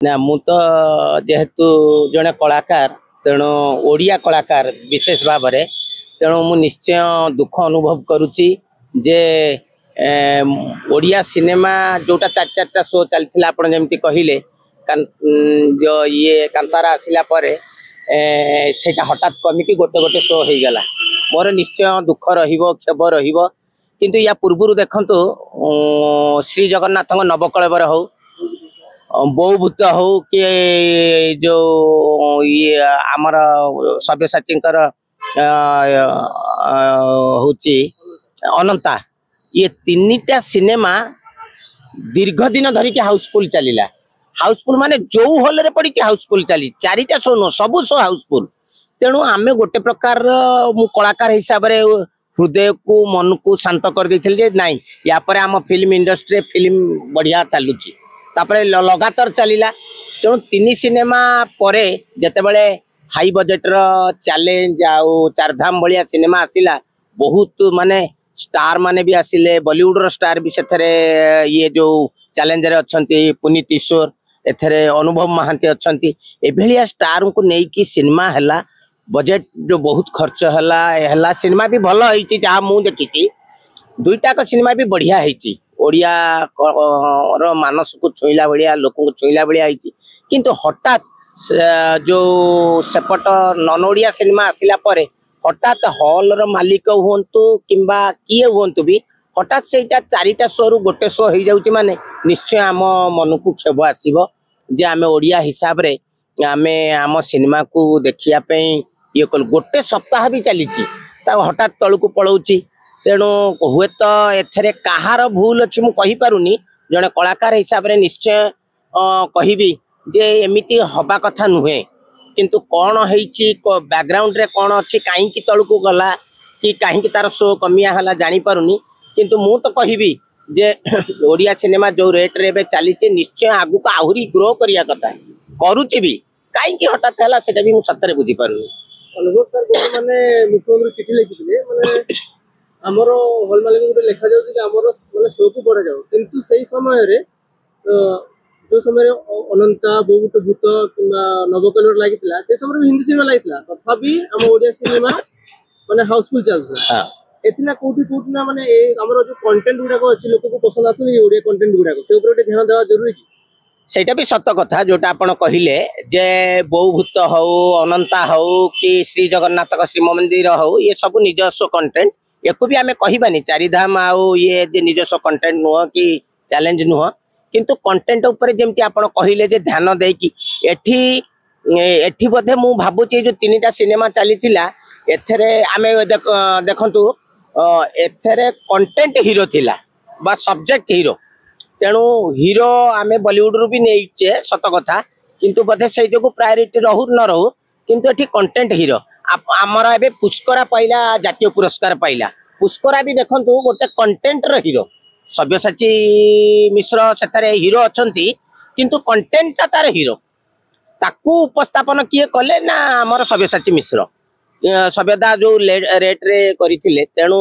ना मु तो जेहेतु जड़े कलाकार तेणु ओडिया कलाकार विशेष भाव में तेणु मु निश्चय दुख अनुभव करुच्ची जे ओडिया सिनेमा जोटा चार चार्टा शो चलता आप जमी कहले जो ये कांतारा आसला सेटा हठात कमिकी गोटे गोटे शो हो गला मोर निश्चय दुख रेब किंतु या पूर्व देखु श्री जगन्नाथ नवकलेवर हो बहुभूत हो कि जो ये आमर सब्यसाची अनंता ये तीनटा सिनेमा दीर्घ दिन धरिकी हाउसफुल चलला हाउसफुल माने जो हॉल रे पड़ी हाउसफुल चली चारिटा शो नो सबू शो हाउसफुल तेणु आमे गोटे प्रकार मु कलाकार हिसाब रे हृदय को मन को शांत कर देथिल नाई या पर आम फिल्म इंडस्ट्री फिल्म बढ़िया चलुची तापरे लगातार चलला तेणु तीन सिनेमा परे जेतेबेले हाई बजेट रो चैलेंज आउ चारधाम भलिया सिनेमा आसिला बहुत माने स्टार माने भी आसिले बॉलीवुड रो स्टार भी सेथरे ये जो चैलेंज रे अछंती पुनीत ईश्वर एथरे अनुभव महांती अछंती एभलिया स्टार को नेकी सिनेमा हला बजेट जो बहुत खर्च हला सिनेमा भी भल होईची जहा मु देखिची दुईटा का सिनेमा भी बढ़िया होईची ओडिया रो मानस को छुईला भलिया लोक को छुईला भलिया होईची किंतु हठात जो सेपट नन ओडिया सिनेमा आसिला परे हठात हॉल रो मालिक हुंतु किंबा किए हुंतु भी हठात सेटा चारिटा शो रु गोटे शो हो जाउची माने निश्चय आम मन को खेब आसीबो जे आमे ओडिया हिसाब रे आमे आम सिनेमा को देखिया पे ये कल गोटे सप्ताह भी चली हठात तल को पलाऊची तेणु हुए तो एथरे कहार भूल अच्छी मु कहि पारुनी जने कलाकार हिसाब रे निश्चय कहिबी जे एमिति हबा कथा नुहे किंतु कौन होईची बैकग्राउंड रे कौन अच्छी कहीं तल को गला कि कहीं तार शो कमिया हला जानी पारुनी किंतु मु तो कहिबी जे ओडिया सिनेमा जो रेट रे चली निश्चय आगु को आहुरी ग्रो करिया कथा करूची भी कहीं हठात है सेटा भी मु सतरे बुझी पारुनी अनुभव सर गोटे माने मुख्यमंत्री चिठी लिखिथिले माने हमर हॉल मालिक गोटे लेखा जाउ कि हमर माने शो को बढ़ा जाउ किंतु सही समय रे जो समय अनंता बहुत भूत किंबा नवकलर लागितला से समय हिंदी सिनेमा लागितला तथापि हम ओडिया सिनेमा माने हाउसफुल चलता हां एतना कोठी ना माने ए हमर जो कंटेंट गुडा को अछि लोक को पसंद आथु ओडिया कंटेंट गुडा को से ऊपर ध्यान देवा जरूरी की सेटा भी सत्य कथा जोटा आपण कहिले जे बहुभूत हो अनंता हो कि श्री जगन्नाथ श्री मंदिर हो ये सब निजस्व कंटेंट एको भी आमे कहिबानी चारिधाम आउ ये जे निजस्व कंटेंट नुह कि चैलेंज नुह किंतु कंटेंट ऊपर जेमति आपण कहिले जे ध्यान दे कि एठी बधे मु भाबुची जो तीनटा सिनेमा चलीथिला एथरे आमे देखंतु एथरे कंटेंट हीरो थिला बा सब्जेक्ट हीरो तेणु हीरो आमे बॉलीवुड रु भी नहींचे सत कथा किंतु बधे से जो प्रायोरिटी रहू न रहू किंतु एठी कंटेंट हीरो आमर एबे पुष्करा पाइला जातीय पुरस्कार पाइला पुष्करा भी देखंतु गोटे कंटेंट रो हीरो सब्यसाची मिश्र सेतारे हीरो अछंती किंतु कंटेंट तार हीरो ताकू उपस्थापन किए कले ना आमर सब्यसाची मिश्र सभ्यता जो रेट रे करिथिले तेणु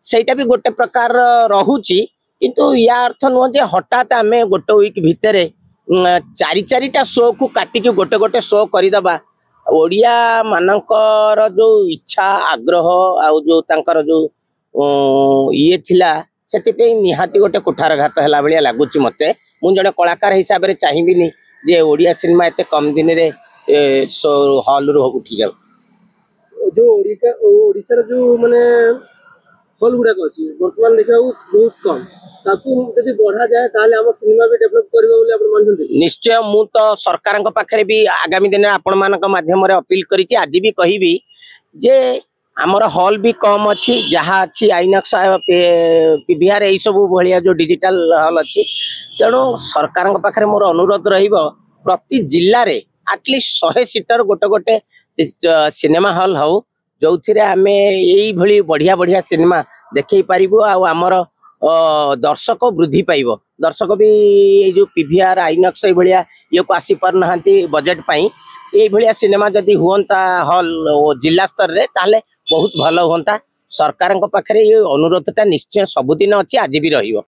सेटा भी गोटे प्रकार रहुची किंतु या अर्थ नुह जे हठात आमे गोटे वीक भितर चारिटा शो को काटिकी गोटे गोटे शो करदबा ओडिया मानकर जो इच्छा आग्रह आउ जो तांकर जो ये थिला सेति निहाती गोटे कुठारघात है भाया लगुच मते मु जड़े कलाकार हिसाब से चाहिए जे ओडिया सिनेमा एते कम दिन रे शो हॉल रु उठी जाऊ जो ओडिसा जो माने हॉल गुडा अछि वर्तमान देखा बहुत कम ताकू यदि बढ़ा जाए ताले हम सिनेमा भी डेवलप करबो बोली आपण मानथि निश्चय मु तो सरकार पाखे भी आगामी दिन आपण मानक माध्यम रे अपील करिछि आज भी कहिबी जे आमर हॉल भी कम अच्छी जहाँ अच्छी आइनक्स पीवीआर यही सब भाया जो डिजिटल हॉल अच्छी तेणु सरकार पाखे मोर अनुरोध प्रति जिले में आटलिस्ट 100 सीटर गोटे गोटे सिनेमा हॉल हो जो थे आम यही बढ़िया बढ़िया सिनेमा देखे पारू आमर दर्शक वृद्धि पाइब दर्शक भी जो पीवीआर आइनक्स भाया ये को आसी पार ना बजेट पाई ये भाया सिनेमा जदि हुआ हॉल जिला स्तर रे ताले बहुत भल हुआ सरकार पाखे ये अनुरोधटा निश्चय सबुदिन अच्छी आज भी रही।